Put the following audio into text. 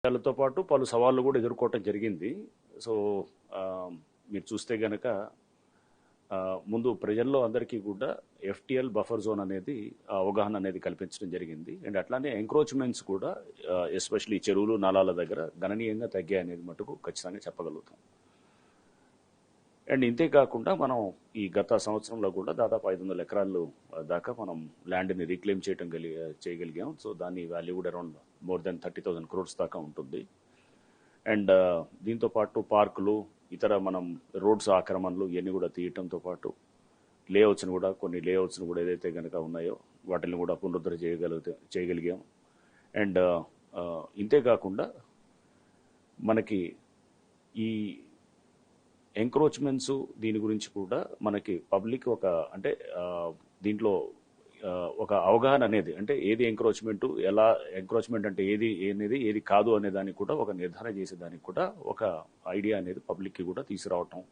వాళ్ళతో పాటు పలు సవాళ్లు కూడా ఎదుర్కోవటం జరిగింది. సో ఆ, మీరు చూస్తే గనక ముందు ప్రజల్లో అందరికీ కూడా ఎఫ్టిఎల్ బఫర్ జోన్ అనేది అవగాహన అనేది కల్పించడం జరిగింది. అండ్ అట్లానే ఎంక్రోచ్మెంట్స్ కూడా ఎస్పెషల్లీ చెరువులు నాలాల దగ్గర గణనీయంగా తగ్గాయి అనేది మటుకు ఖచ్చితంగా చెప్పగలుగుతాం. అండ్ ఇంతే కాకుండా మనం ఈ గత సంవత్సరంలో కూడా దాదాపు 500 ఎకరాలు దాకా మనం ల్యాండ్ని రీక్లెయిమ్ చేయగలిగాం. సో దాని వాల్యూ కూడా అరౌండ్ మోర్ దెన్ 30,000 crores దాకా ఉంటుంది. అండ్ దీంతో పాటు పార్కులు, ఇతర మనం రోడ్స్ ఆక్రమణలు ఇవన్నీ కూడా తీయటంతో పాటు లేఅవుట్స్ని కూడా కొన్ని లేఅవుట్స్ని కూడా ఏదైతే కనుక ఉన్నాయో వాటిని కూడా పునరుద్ధరణ చేయగలిగాం. అండ్ ఇంతే కాకుండా మనకి ఈ ఎంక్రోచ్మెంట్స్ దీని గురించి కూడా మనకి పబ్లిక్ ఒక అంటే దీంట్లో ఒక అవగాహన అనేది, అంటే ఏది ఎంక్రోచ్మెంట్, ఎలా ఎంక్రోచ్మెంట్ అంటే ఏది అనేది ఏది కాదు అనే దానికి కూడా ఒక నిర్ధారణ చేసేదానికి కూడా ఒక ఐడియా అనేది పబ్లిక్కి కూడా తీసుకురావటం